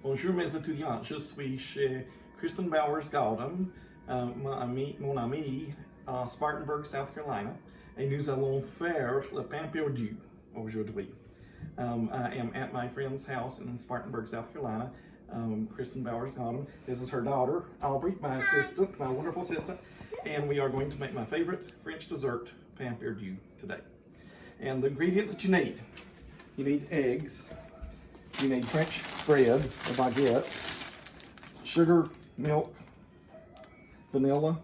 Bonjour mes étudiants, je suis chez Kristen Bowers Gauldam, mon ami à Spartanburg, South Carolina, et nous allons faire le pain perdu aujourd'hui. I am at my friend's house in Spartanburg, South Carolina. Kristen Bowers Gauldam. This is her daughter, Aubrey, my assistant, my wonderful assistant, and we are going to make my favorite French dessert, pain perdu, today. And the ingredients that you need eggs, you need French bread, a baguette, sugar, milk, vanilla,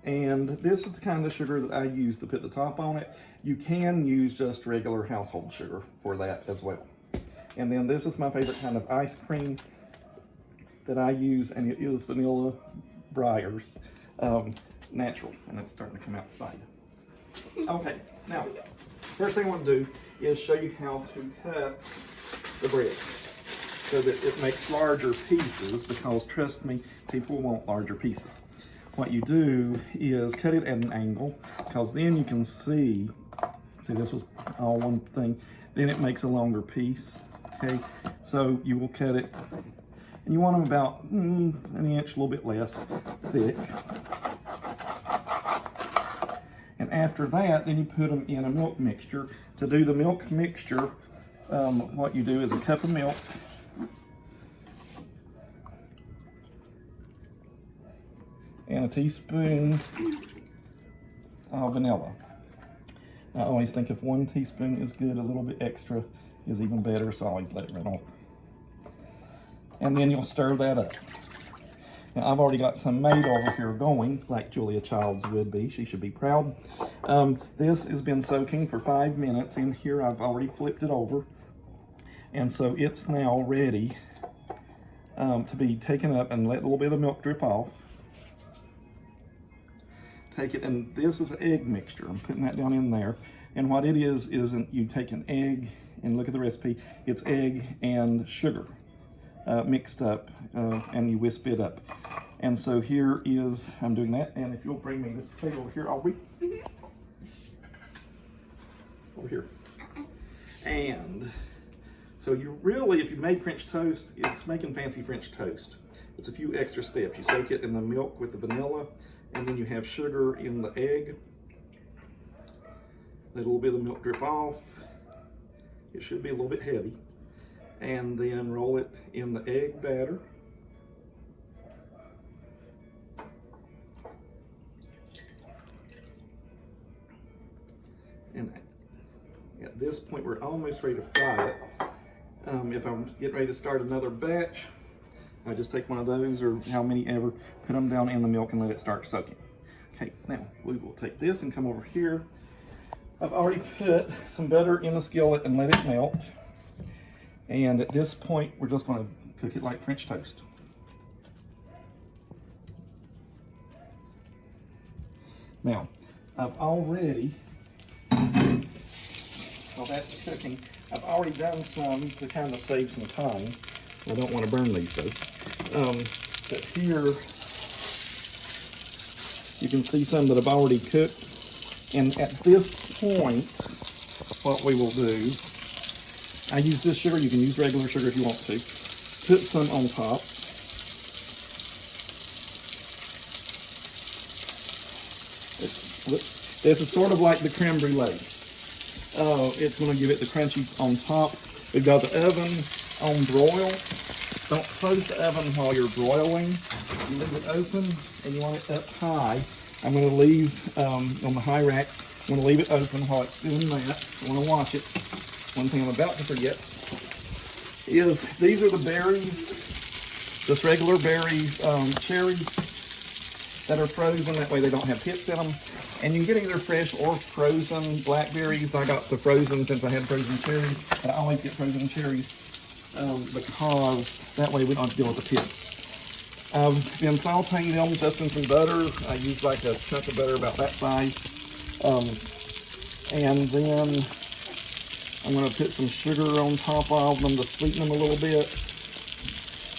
and this is the kind of sugar that I use to put the top on it. You can use just regular household sugar for that as well. And then this is my favorite kind of ice cream that I use, and it is Vanilla Breyers, natural, and it's starting to come out the side. Okay, now, first thing I want to do is show you how to cut the bread so that it makes larger pieces, because trust me, people want larger pieces. What you do is cut it at an angle, because then you can see this was all one thing, then it makes a longer piece, okay? So you will cut it, and you want them about an inch, a little bit less thick. And after that, then you put them in a milk mixture. To do the milk mixture, what you do is a cup of milk, and a teaspoon of vanilla. I always think if 1 teaspoon is good, a little bit extra is even better, so I always let it run over. And then you'll stir that up. Now, I've already got some made over here going, like Julia Childs would be. She should be proud. This has been soaking for 5 minutes. In here, I've already flipped it over. And so it's now ready to be taken up, and let a little bit of the milk drip off. Take it, and this is an egg mixture. I'm putting that down in there. And what it is you take an egg, and look at the recipe. It's egg and sugar mixed up, and you whisk it up. And so here is, I'm doing that. And if you'll bring me this plate over here, Aubrey. Over here. And so you really, if you made French toast, it's making fancy French toast. It's a few extra steps. You soak it in the milk with the vanilla, and then you have sugar in the egg. Let a little bit of the milk drip off. It should be a little bit heavy. And then roll it in the egg batter. And at this point, we're almost ready to fry it. If I'm getting ready to start another batch, I just take one of those, or how many ever, put them down in the milk and let it start soaking. Okay, now we will take this and come over here. I've already put some butter in the skillet and let it melt. And at this point, we're just going to cook it like French toast. Now, I've already, while that's cooking, I've already done some to kind of save some time. I don't want to burn these though. But here, you can see some that I've already cooked. And at this point, what we will do, I use this sugar. You can use regular sugar if you want to. Put some on top. This is sort of like the creme brulee. It's going to give it the crunchy on top. We've got the oven on broil. Don't close the oven while you're broiling. You leave it open, and you want it up high. I'm going to leave on the high rack. I'm going to leave it open while it's doing that. I want to wash it. One thing I'm about to forget is these are the berries, just regular berries, cherries that are frozen. That way they don't have pips in them. And you can get either fresh or frozen blackberries. I got the frozen since I had frozen cherries, but I always get frozen cherries because that way we don't have to deal with the pips. I've been sauteing them just in some butter. I use like a chunk of butter about that size. And then I'm going to put some sugar on top of them to sweeten them a little bit.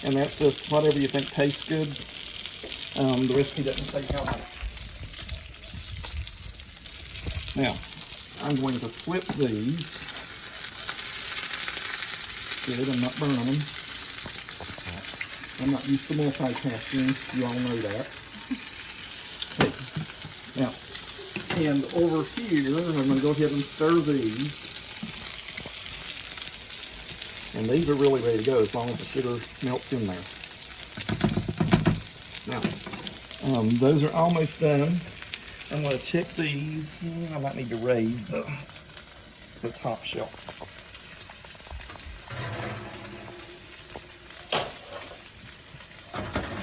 And that's just whatever you think tastes good. The recipe doesn't say how much. Now, I'm going to flip these. Good, I'm not burning them. I'm not used to multitasking. You all know that. Okay. Now, and over here, I'm going to go ahead and stir these. And these are really ready to go as long as the sugar melts in there. Now, those are almost done. I'm going to check these. I might need to raise the top shelf.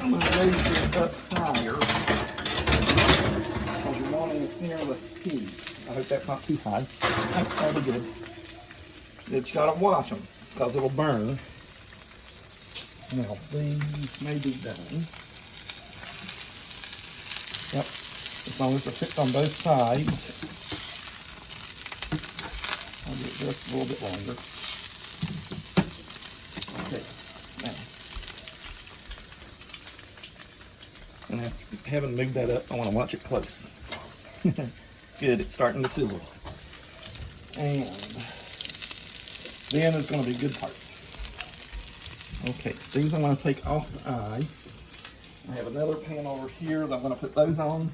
I'm going to raise this up higher because you're wanting it near the heat. I hope that's not too high. That's probably good. You just got to watch them because it'll burn. Now these may be done. Yep, as long as they're cooked on both sides. I'll do it just a little bit longer. Okay, now. And after having moved that up, I want to watch it close. Good, it's starting to sizzle. And then it's going to be a good part. Okay, these I'm going to take off the eye. I have another pan over here that I'm going to put those on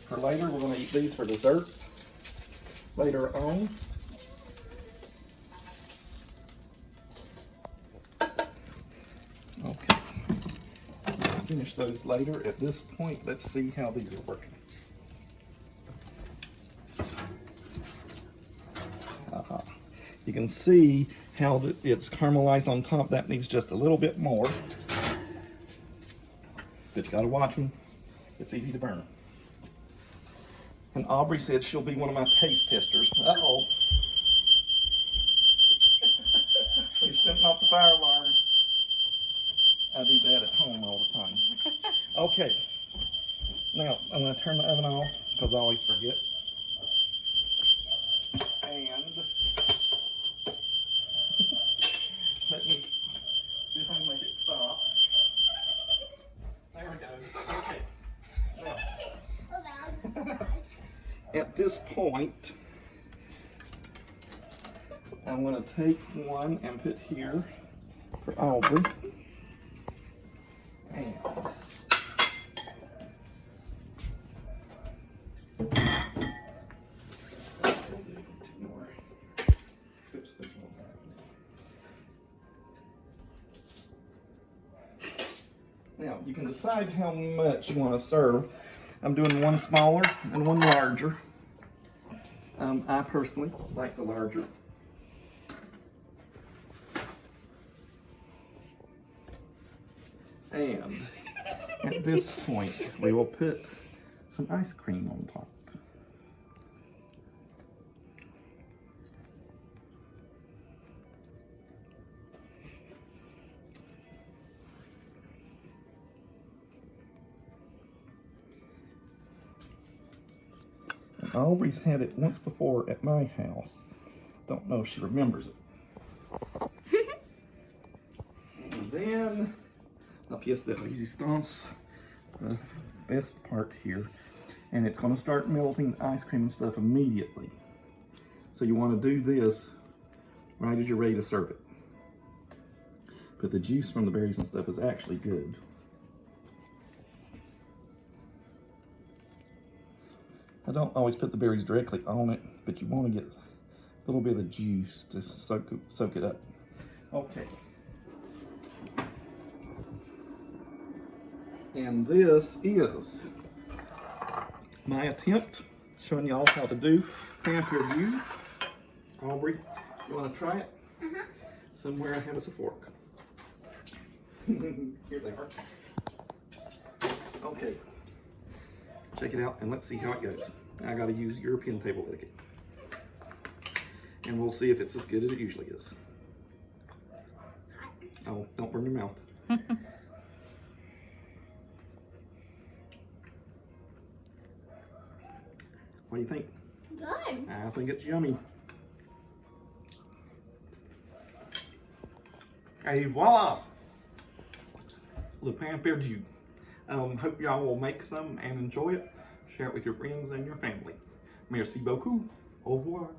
for later. We're going to eat these for dessert later on. Okay, I'll finish those later. At this point, let's see how these are working. You can see how it's caramelized on top. That needs just a little bit more. But you gotta watch them. It's easy to burn. And Aubrey said she'll be one of my taste testers. Uh-oh. You're setting off the fire alarm. I do that at home all the time. Okay. Now, I'm gonna turn the oven off because I always forget. And let me see if I can make it stop. There we go. Okay. Now, at this point, I'm going to take one and put here for Aubrey. And now, you can decide how much you want to serve. I'm doing one smaller and one larger. I personally like the larger. And at this point, we will put some ice cream on top. Aubrey's had it once before at my house. Don't know if she remembers it. And then, la pièce de résistance, the best part here. And it's going to start melting the ice cream and stuff immediately. So you want to do this right as you're ready to serve it. But the juice from the berries and stuff is actually good. I don't always put the berries directly on it, but you want to get a little bit of juice to soak it up. Okay. And this is my attempt showing y'all how to do Pain Perdu. Aubrey, you want to try it? Somewhere I have us a fork. Here they are. Okay. Check it out and let's see how it goes. I got to use European table etiquette. And we'll see if it's as good as it usually is. Oh, don't burn your mouth. What do you think? Good. I think it's yummy. Et voila! Le Pain Perdu. Hope y'all will make some and enjoy it. Share it with your friends and your family. Merci beaucoup. Au revoir.